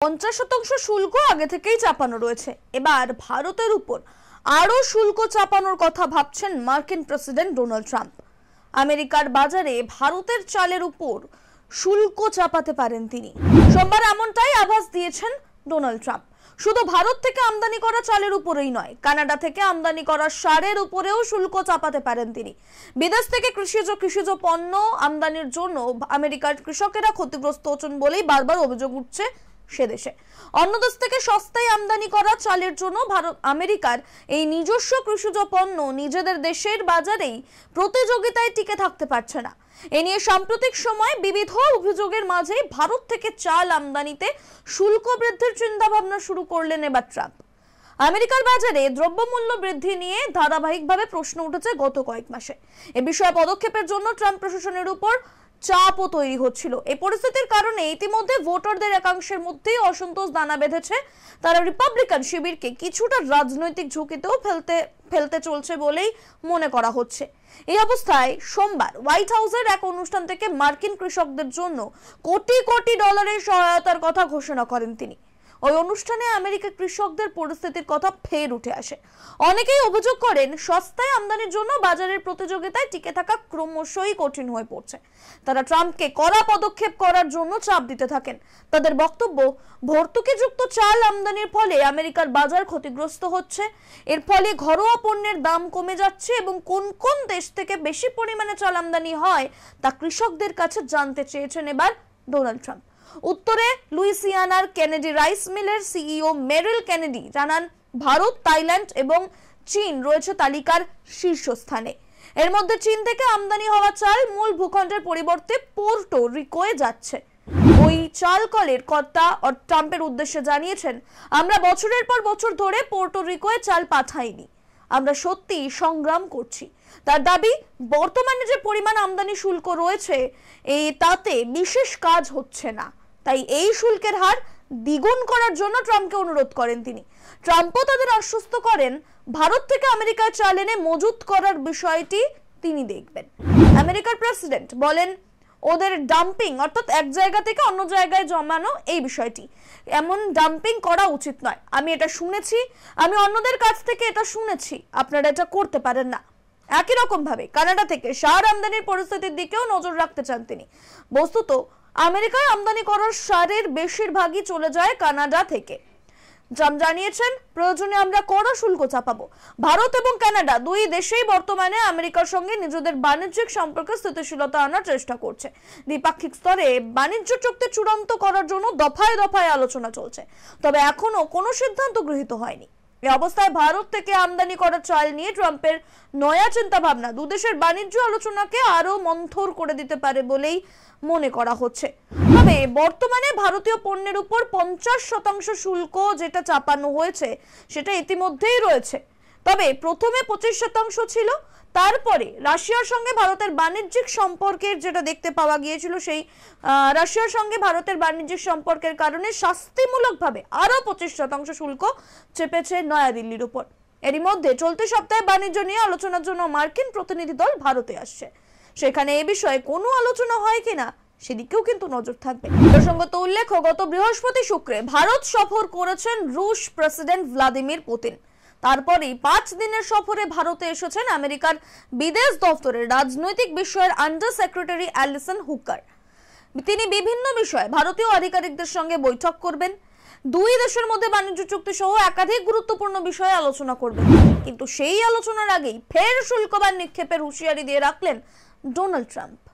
50% শুল্ক আগে থেকেই চাপানো রয়েছে। এবার ভারতের উপর আরো শুল্ক চাপানোর কথা ভাবছেন মার্কিন প্রেসিডেন্ট ডোনাল্ড ট্রাম্প। আমেরিকার বাজারে ভারতের চালের উপর শুল্ক চাপাতে পারেন তিনি। সোমবার এমনটাই আভাস দিয়েছেন ডোনাল্ড ট্রাম্প। শুধু ভারত থেকে আমদানি করা চালের উপরেই নয়, কানাডা থেকে আমদানি করা সারের উপরেও শুল্ক চাপাতে পারেন তিনি। বিদেশ থেকে কৃষিজ পণ্য আমদানির জন্য আমেরিকার কৃষকেরা ক্ষতিগ্রস্ত হচ্ছেন বলেই বারবার অভিযোগ উঠছে সে দেশে। অন্য দেশ থেকে সস্তায় আমদানি করা চালের জন্য আমেরিকার এই নিজস্ব কৃষিজ পণ্য নিজেদের দেশের বাজারেই প্রতিযোগিতায় টিকে থাকতে পারছে না। এ নিয়ে সাম্প্রতিক সময়ে বিবিধ অভিযোগের মাঝে ভারত থেকে চাল আমদানিতে শুল্ক বৃদ্ধির চিন্তা ভাবনা শুরু করলেন এবার ট্রাম্প। আমেরিকার বাজারে দ্রব্যমূল্য বৃদ্ধি নিয়ে ধারাবাহিকভাবে প্রশ্ন উঠেছে গত কয়েক মাসে। এ বিষয়ে পদক্ষেপের জন্য ট্রাম্প প্রশাসনের উপর চাপও তৈরি হচ্ছিল। এই পরিস্থিতির কারণে ইতিমধ্যে ভোটারদের একাংশের মধ্যেই অসন্তোষ দানা বেঁধেছে। তারা রিপাবলিকান শিবিরকে কিছুটা রাজনৈতিক ঝুঁকিতেও ফেলতে চলছে বলেই মনে করা হচ্ছে। এই অবস্থায় সোমবার হোয়াইট হাউসের এক অনুষ্ঠান থেকে মার্কিন কৃষকদের জন্য কোটি কোটি ডলারের সহায়তার কথা ঘোষণা করেন তিনি। ওই অনুষ্ঠানে আমেরিকার কৃষকদের পরিস্থিতির কথা ফের উঠে আসে। অনেকেই অভিযোগ করেন সস্তায় আমদানির জন্য বাজারের প্রতিযোগিতায় টিকে থাকা ক্রমশই কঠিন হয়ে পড়ছে। তারা ট্রাম্পকে কড়া পদক্ষেপ করার জন্য চাপ দিতে থাকেন। তাদের বক্তব্য, ভর্তুকিযুক্ত চাল আমদানির ফলে আমেরিকার বাজার ক্ষতিগ্রস্ত হচ্ছে। এর ফলে ঘরোয়া পণ্যের দাম কমে যাচ্ছে এবং কোন কোন দেশ থেকে বেশি পরিমাণে চাল আমদানি হয় তা কৃষকদের কাছে জানতে চেয়েছেন এবার ডোনাল্ড ট্রাম্প। উত্তরে লুইসিয়ানার কেনেডি রাইস মিলের সিইও মেরিল কেনেডি জানান, ভারত, থাইল্যান্ড এবং চীন রয়েছে তালিকার শীর্ষস্থানে। এর মধ্যে চীন থেকে আমদানি হওয়া চাল মূল ভূখণ্ডের পরিবর্তে পোর্টো রিকোয় যাচ্ছে। ওই চাল কলের কর্তা ট্রাম্পের উদ্দেশ্যে জানিয়েছেন, আমরা বছরের পর বছর ধরে পোর্টো রিকোয় চাল পাঠাইনি, আমরা সত্যি সংগ্রাম করছি। তার দাবি, বর্তমানে যে পরিমাণ আমদানি শুল্ক রয়েছে তাতে বিশেষ কাজ হচ্ছে না, তাই এই শুল্কের হার দ্বিগুণ করার জন্য ট্রাম্পকে অনুরোধ করেন তিনি। ট্রাম্পও তাদের আশ্বস্ত করেন, ভারত থেকে আমেরিকার চাল এনে মজুত করার বিষয়টি তিনি দেখবেন। আমেরিকার প্রেসিডেন্ট বলেন, ওদের ডাম্পিং অর্থাৎ এক জায়গা থেকে অন্য জায়গায় জমানো এই বিষয়টি, এমন ডাম্পিং করা উচিত নয়। আমি এটা শুনেছি, আমি অন্যদের কাছ থেকে এটা শুনেছি, আপনারা এটা করতে পারেন না। একই রকম ভাবে কানাডা থেকে সার আমদানির পরিস্থিতির দিকেও নজর রাখতে চান তিনি। বস্তুত আমেরিকায় আমদানি করার সারের বেশিরভাগই চলে যায় কানাডা থেকে। ট্রাম্প জানিয়েছেন, প্রয়োজনে আমরা কড়া শুল্ক চাপাবো। ভারত এবং কানাডা দুই দেশেই বর্তমানে আমেরিকার সঙ্গে নিজেদের বাণিজ্যিক সম্পর্কে স্থিতিশীলতা আনার চেষ্টা করছে। দ্বিপাক্ষিক স্তরে বাণিজ্য চুক্তি চূড়ান্ত করার জন্য দফায় দফায় আলোচনা চলছে, তবে এখনো কোনো সিদ্ধান্ত গৃহীত হয়নি। এই অবস্থায় ভারত থেকে আমদানি করা চাল নিয়ে ট্রাম্পের নয়া চিন্তা ভাবনা দুদেশের বাণিজ্য আলোচনাকে আরো মন্থর করে দিতে পারে বলেই মনে করা হচ্ছে। তবে বর্তমানে ভারতীয় পণ্যের উপর 50% শুল্ক যেটা চাপানো হয়েছে সেটা ইতিমধ্যেই রয়েছে। তবে প্রথমে 25% ছিল, তারপরে রাশিয়ার সঙ্গে ভারতের বাণিজ্যিক সম্পর্কের যেটা দেখতে পাওয়া গিয়েছিল, সেই রাশিয়ার সঙ্গে ভারতের বাণিজ্যিক সম্পর্কের কারণে শাস্তিমূলকভাবে আরো 25% শুল্ক চেপেছে নয়াদিল্লির উপর। এরই মধ্যে চলতি সপ্তাহে বাণিজ্য নিয়ে আলোচনার জন্য মার্কিন প্রতিনিধি দল ভারতে আসছে। সেখানে এ বিষয়ে কোনো আলোচনা হয় কিনা সেদিকেও কিন্তু নজর থাকবে। প্রসঙ্গত উল্লেখ্য, গত বৃহস্পতি শুক্রে ভারত সফর করেছেন রুশ প্রেসিডেন্ট ভ্লাদিমির পুতিন। তারপরেই 5 দিনের সফরে ভারতে এসেছেন আমেরিকার বিদেশ দপ্তরের রাজনৈতিক বিষয়ের আন্ডার সেক্রেটারি অ্যালিসন হুকার। তিনি বিভিন্ন বিষয়ে ভারতীয় আধিকারিকদের সঙ্গে বৈঠক করবেন। দুই দেশের মধ্যে বাণিজ্য চুক্তি সহ একাধিক গুরুত্বপূর্ণ বিষয়ে আলোচনা করবেন। কিন্তু সেই আলোচনার আগেই ফের শুল্ক বা নিক্ষেপের হুঁশিয়ারি দিয়ে রাখলেন ডোনাল্ড ট্রাম্প।